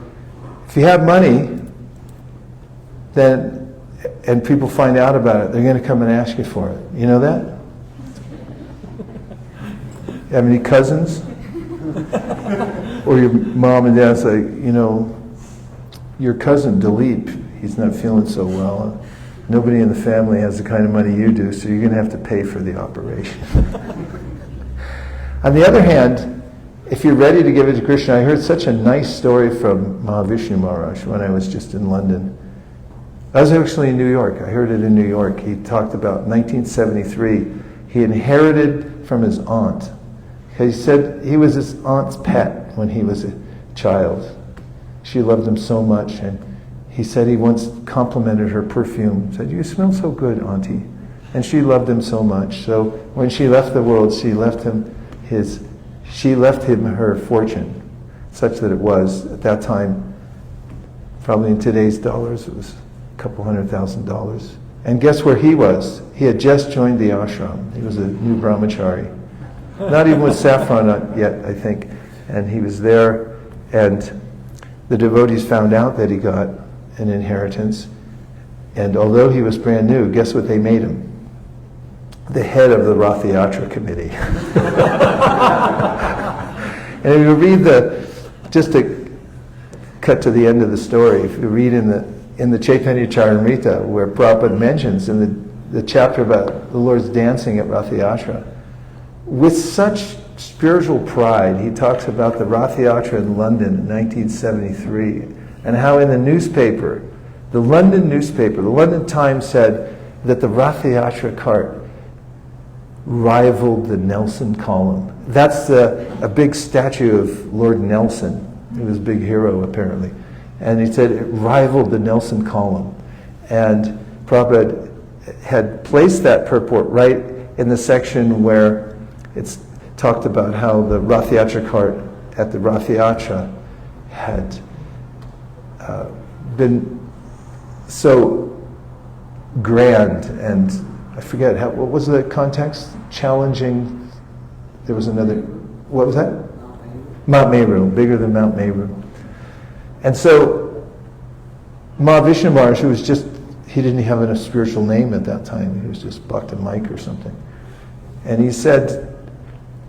If you have money, then, and people find out about it, they're going to come and ask you for it. You know that? You have any cousins? Or your mom and dad say, you know, your cousin Dilip, he's not feeling so well. Nobody in the family has the kind of money you do, so you're going to have to pay for the operation. On the other hand, if you're ready to give it to Krishna, I heard such a nice story from Mahavishnu Maharaj when I was just in London. I was actually in New York. I heard it in New York. He talked about 1973. He inherited from his aunt. He said he was his aunt's pet when he was a child. She loved him so much, and he said he once complimented her perfume. Said, "You smell so good, Auntie." And she loved him so much. So when she left the world, she left him her fortune, such that it was at that time, probably in today's dollars, it was a couple $100,000. And guess where he was? He had just joined the ashram. He was a new brahmachari. Not even with saffron yet, I think. And he was there, and the devotees found out that he got an inheritance. And although he was brand new, guess what they made him? The head of the Rath Yatra committee. And if you read just to cut to the end of the story, if you read in the Chaitanya Charitamrita, where Prabhupada mentions in the chapter about the Lord's dancing at Rath Yatra, with such spiritual pride, he talks about the Rath Yatra in London in 1973, and how in the newspaper, the London Times said that the Rath Yatra cart rivaled the Nelson column. That's a big statue of Lord Nelson. He was a big hero, apparently. And he said it rivaled the Nelson column. And Prabhupada had placed that purport right in the section where it's talked about how the Rath Yatra cart at the Rath Yatra had been so grand and I forget, what was the context? Challenging, there was another, what was that? Mount Meru, bigger than Mount Meru. And so, Mahavishnu Maharaj, who was just, he didn't have a spiritual name at that time, he was just Bhakta Mike or something. And he said,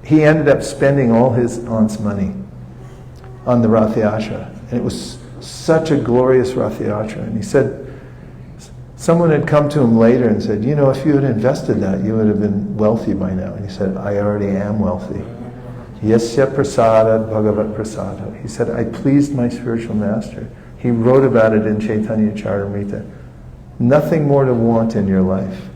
he ended up spending all his aunt's money on the Rath Yatra. And it was such a glorious Rath Yatra. And he said, someone had come to him later and said, you know, if you had invested that, you would have been wealthy by now. And he said, I already am wealthy. Yasya prasada bhagavat prasada. He said, I pleased my spiritual master. He wrote about it in Chaitanya Charitamrita. Nothing more to want in your life.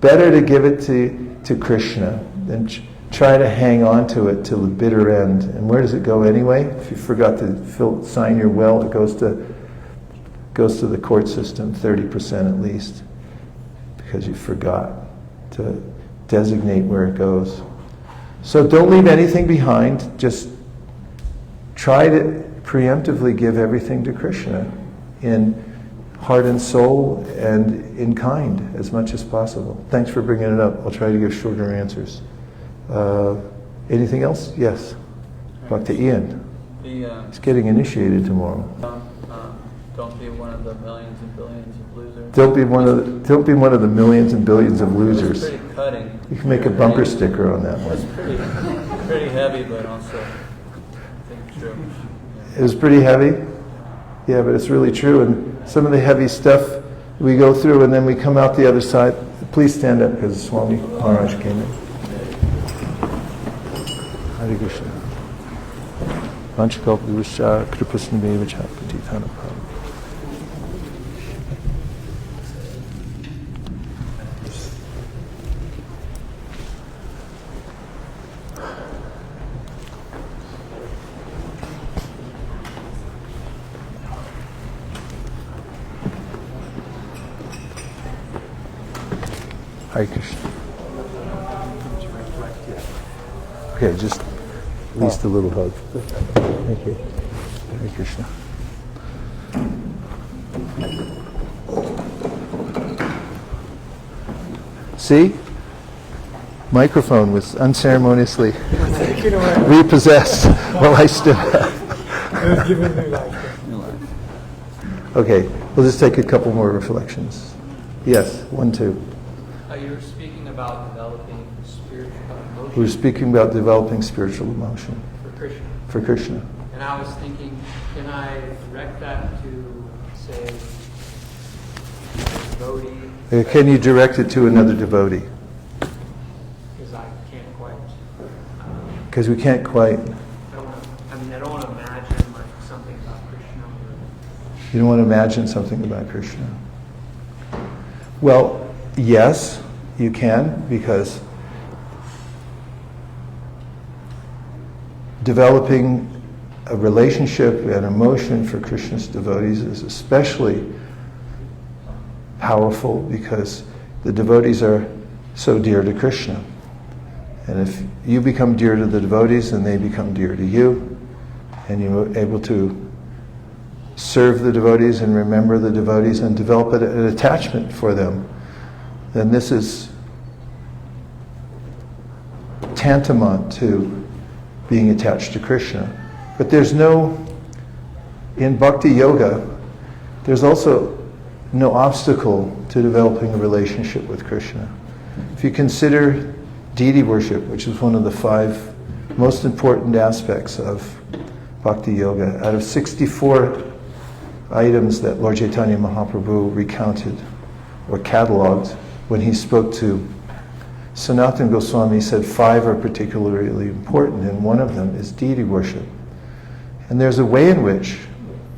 Better to give it to Krishna than try to hang on to it till the bitter end. And where does it go anyway? If you forgot to sign your will, it goes to the court system, 30% at least, because you forgot to designate where it goes. So don't leave anything behind. Just try to preemptively give everything to Krishna in heart and soul and in kind as much as possible. Thanks for bringing it up. I'll try to give shorter answers. Anything else? Yes. Dr. Ian. He's getting initiated tomorrow. Don't be one of the millions and billions of losers. Don't be one of the millions and billions of losers. It's pretty cutting. You can make a bumper sticker on that one. It's pretty heavy, but also I think true. It was pretty heavy. Yeah, but it's really true. And some of the heavy stuff we go through, and then we come out the other side. Please stand up because Swami Maharaj came in. Hare Krishna. Vanchakalpavuscha kripasnameva chapatithana prabhu. Hare Krishna. Okay, just at least a little hug. Thank you. Hare Krishna. See? Microphone was unceremoniously repossessed while I stood up. It was giving me life. Okay, we'll just take a couple more reflections. Yes, 1, 2. You were speaking about developing spiritual emotion. We were speaking about developing spiritual emotion For Krishna. for Krishna. And I was thinking, can I direct that to, say, a devotee? Can you direct it to another devotee? Because I can't quite. Because we can't quite. I don't want to imagine like something about Krishna. You don't want to imagine something about Krishna. Well, yes, you can, because developing a relationship and emotion for Krishna's devotees is especially powerful because the devotees are so dear to Krishna. And if you become dear to the devotees, then they become dear to you, and you're able to serve the devotees and remember the devotees and develop an attachment for them, then this is tantamount to being attached to Krishna. But there's in Bhakti Yoga, there's also no obstacle to developing a relationship with Krishna. If you consider deity worship, which is one of the 5 most important aspects of Bhakti Yoga, out of 64 items that Lord Chaitanya Mahaprabhu recounted or cataloged when he spoke to Sanatana Goswami, he said 5 are particularly important, and one of them is deity worship. And there's a way in which,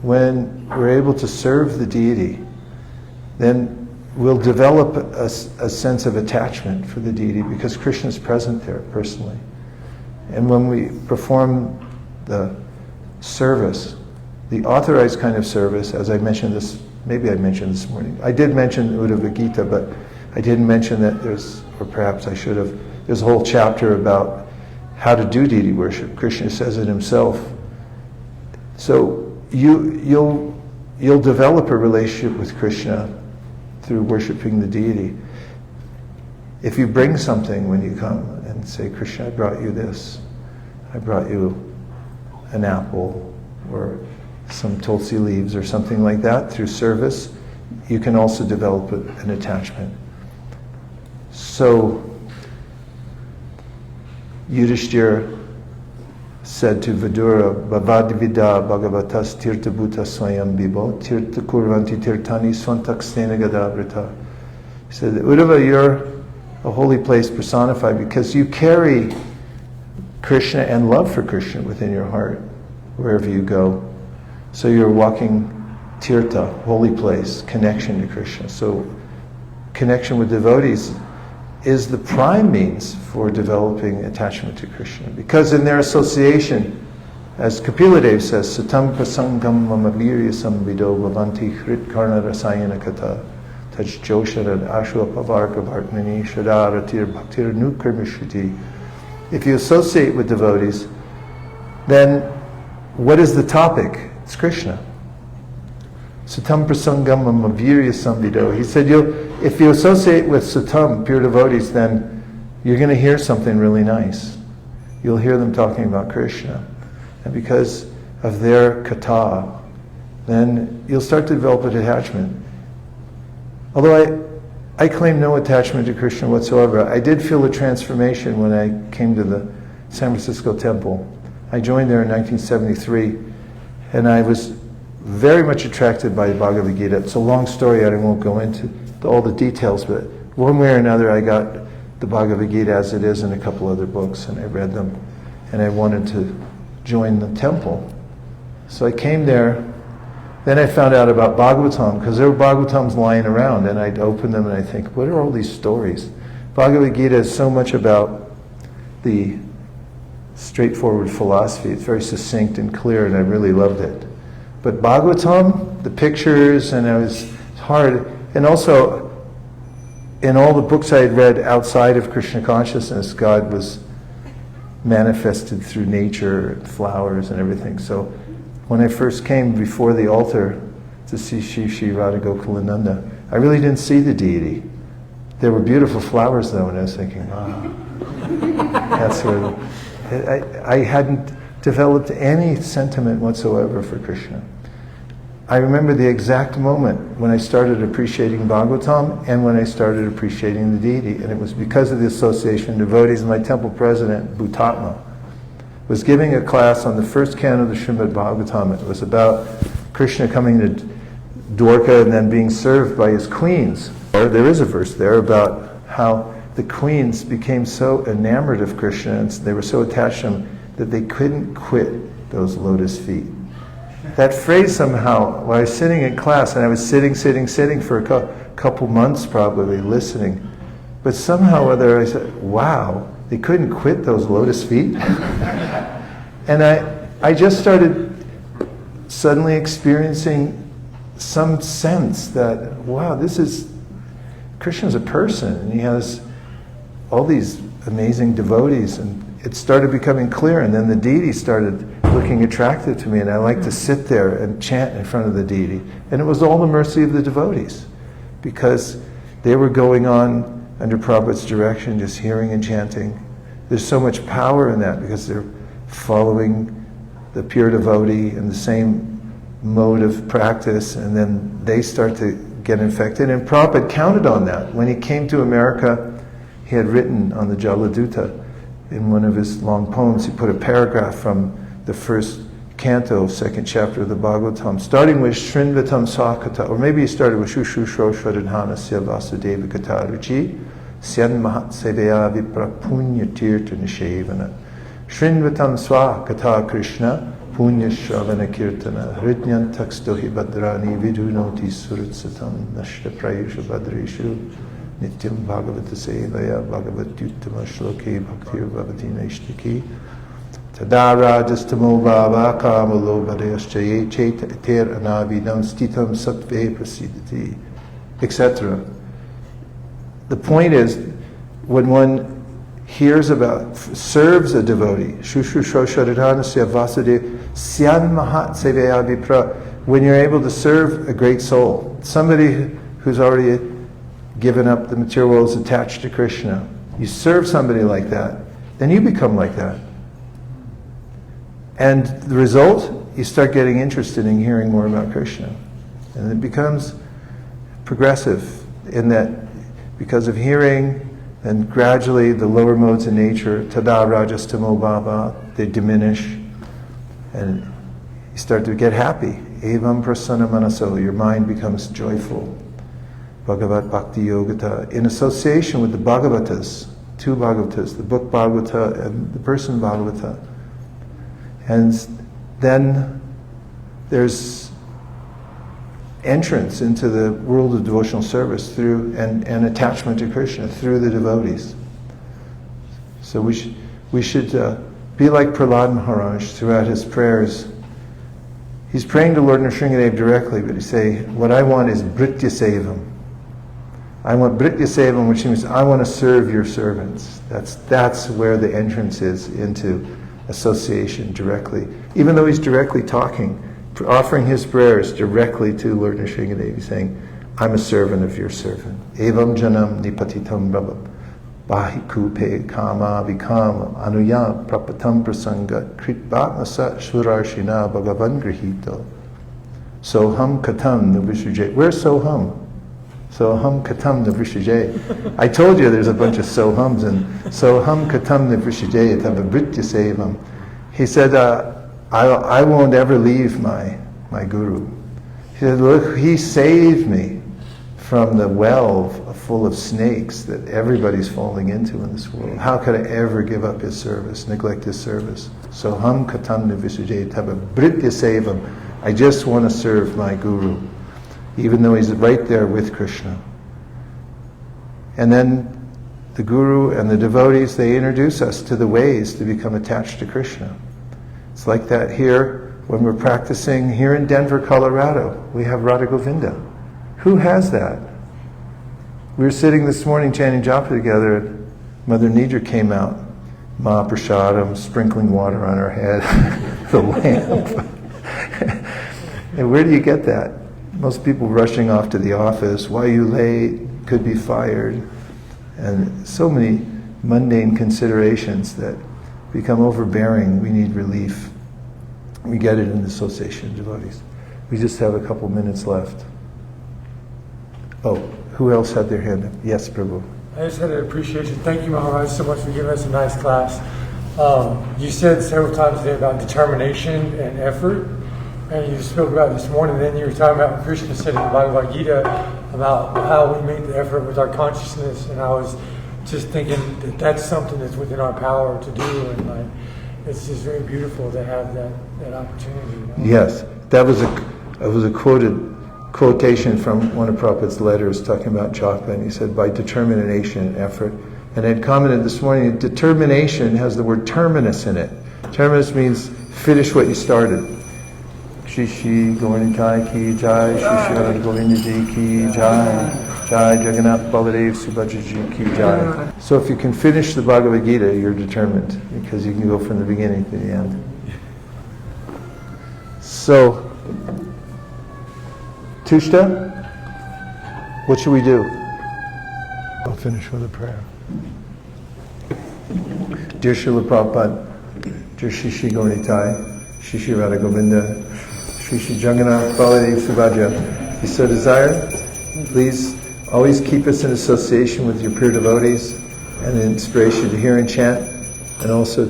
when we're able to serve the deity, then we'll develop a sense of attachment for the deity because Krishna is present there personally. And when we perform the service, the authorized kind of service, as I mentioned this, maybe I mentioned this morning. I did mention Bhagavad-gītā, but I didn't mention that or perhaps I should have, there's a whole chapter about how to do deity worship. Krishna says it himself. So you'll develop a relationship with Krishna through worshiping the deity. if you bring something when you come and say, Krishna, I brought you this. I brought you an apple or some tulsi leaves or something like that through service, you can also develop an attachment. So Yudhishthira said to Vidura, Bhavadivida Bhagavatas Tirtha Bhuta Swayam Bibo Tirtha Kurvanti Tirtani Svantaksena Gadavrita. He said, Uddhava, you're a holy place personified because you carry Krishna and love for Krishna within your heart wherever you go. So you're walking tirtha, holy place, connection to Krishna. So connection with devotees is the prime means for developing attachment to Krishna. Because in their association, as Kapila says, Satam prasangam mamavirya samvido bhavanti hrit karna rasayana kata taj josharad ashwa pavarka bhartmani shadaratir bhaktir nukarmishiti. If you associate with devotees, then what is the topic? It's Krishna. Satam prasangam mamavirya samvido. He said, if you associate with satam, pure devotees, then you're going to hear something really nice. You'll hear them talking about Krishna. And because of their kata, then you'll start to develop an attachment. Although I claim no attachment to Krishna whatsoever, I did feel a transformation when I came to the San Francisco temple. I joined there in 1973, and I was very much attracted by the Bhagavad-gītā. It's a long story, and I won't go into all the details, but one way or another I got the Bhagavad-gītā as it is and a couple other books, and I read them, and I wanted to join the temple. So I came there. Then I found out about Bhagavatam, because there were Bhagavatams lying around, and I'd open them and I'd think, what are all these stories? Bhagavad-gītā is so much about the straightforward philosophy. It's very succinct and clear, and I really loved it. But Bhagavatam, the pictures, and it was hard. And also, in all the books I had read outside of Krishna consciousness, God was manifested through nature, and flowers, and everything. So when I first came before the altar to see Shri Radha Gokulananda, I really didn't see the deity. There were beautiful flowers though, and I was thinking, wow, that's where I hadn't developed any sentiment whatsoever for Krishna. I remember the exact moment when I started appreciating Bhagavatam and when I started appreciating the deity, and it was because of the association of devotees. My temple president, Bhutatma, was giving a class on the first canto of the Srimad Bhagavatam. It was about Krishna coming to Dwarka and then being served by his queens. There is a verse there about how the queens became so enamored of Krishna and they were so attached to him that they couldn't quit those lotus feet. That phrase somehow, while I was sitting in class, and I was sitting for a couple months probably listening, but somehow or other I said, wow, they couldn't quit those lotus feet? And I just started suddenly experiencing some sense that, wow, Krishna's a person, and he has all these amazing devotees, and it started becoming clear, and then the deity started looking attractive to me, and I liked to sit there and chant in front of the deity. And it was all the mercy of the devotees, because they were going on under Prabhupada's direction, just hearing and chanting. There's so much power in that, because they're following the pure devotee in the same mode of practice, and then they start to get infected. And Prabhupada counted on that. When he came to America, he had written on the Jaladuta, in one of his long poems, he put a paragraph from the first canto, second chapter of the Bhagavatam, starting with Shrinvatam Sakata, or maybe he started with Shushu Shroshvadhanasya Vasudeva Kata Ruchi, Syan Mahat Seveya Vipra Punya Tirtha Nishevana. Shrinvatam Swa Kata Krishna, Punya Shravana Kirtana, Hridnyan Takstohi Badrani Vidunoti Surutsatam, Nashta Prayusha Badrishu, Nityam Bhagavata Sevaya Bhagavad-gītā Shloke Bhaktir Bhavatina Ishtaki. Tadara Justamo Bhava Kamalo Badayaschaye Cheta Eter Anavidam Stitam Sattve Prasidati, etc. The point is, when one hears about, serves a devotee, Shushu Shroshadhanasya Vasudeva Syan Mahat Seveya Vipra, when you're able to serve a great soul, somebody who's already given up the material world, is attached to Krishna. You serve somebody like that, then you become like that. And the result, you start getting interested in hearing more about Krishna. And it becomes progressive in that because of hearing, and gradually the lower modes of nature, tada rajas tamo bhava, they diminish. And you start to get happy. Evam prasanna manaso, your mind becomes joyful. Bhagavad Bhakti Yogata, in association with the Bhagavatas, two Bhagavatas, the book Bhagavata and the person Bhagavata. And then there's entrance into the world of devotional service through and attachment to Krishna through the devotees. So we should be like Prahlad Maharaj throughout his prayers. He's praying to Lord Nrsingadev directly, but he's saying, what I want is Bhritya Sevam. I want Bhritya Sevam, which means I want to serve your servants. That's where the entrance is into association directly. Even though he's directly talking, offering his prayers directly to Lord Nrsingadev, he's saying, I'm a servant of your servant. Evam janam nipatitam brabha bahikupe kama vikama anuyam prapatam prasanga kritvatmasa shurarshina bhagavan grihito soham katam navishujay. Where's soham? Soham katam navishujay. I told you there's a bunch of sohams, and soham katam navishujay tavabritya sevam. He said, I won't ever leave my guru. He said, look, he saved me from the well full of snakes that everybody's falling into in this world. How could I ever give up his service, neglect his service? So ham katam nivisujay tava britya sevam. I just want to serve my guru, even though he's right there with Krishna. And then the guru and the devotees, they introduce us to the ways to become attached to Krishna. It's like that here when we're practicing here in Denver, Colorado. We have Radha Govinda. Who has that? We were sitting this morning chanting japa together, and Mother Nidra came out, Mahaprasadam, sprinkling water on her head, the lamp. And where do you get that? Most people rushing off to the office, why are you late, could be fired. And so many mundane considerations that become overbearing. We need relief. We get it in the association of devotees. We just have a couple minutes left. Oh, who else had their hand up? Yes, Prabhu. I just had an appreciation. Thank you, Maharaj, so much for giving us a nice class. You said several times today about determination and effort, and you spoke about this morning. Then you were talking about what Krishna said in the Bhagavad-gītā about how we make the effort with our consciousnness, and I was just thinking that that's something that's within our power to do, and like, it's just very beautiful to have that opportunity. You know? Yes, that was a quotation from one of Prabhupada's letters talking about japa, and he said, by determination and effort. And I had commented this morning, determination has the word terminus in it. Terminus means finish what you started. Shishi Gaurnitai ki jai, Shishi Radha Govinda ji ki jai, Jai Jagannath Baladev Subhadra ji ki jai. So if you can finish the Bhagavad-gītā, you're determined, because you can go from the beginning to the end. So, Tushta, what should we do? I'll finish with a prayer. Dear Srila Prabhupada, dear Shishi Gaurnitai, Shishi Radha Govinda, Shishi Jagannath Baladev Subhadra, if you so desire, please always keep us in association with your pure devotees and the inspiration to hear and chant, and also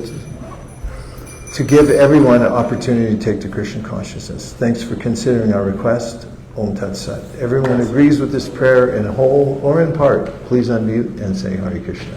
to give everyone an opportunity to take to Krishna consciousness. Thanks for considering our request. Om Tat Sat. Everyone agrees with this prayer in whole or in part. Please unmute and say Hare Krishna.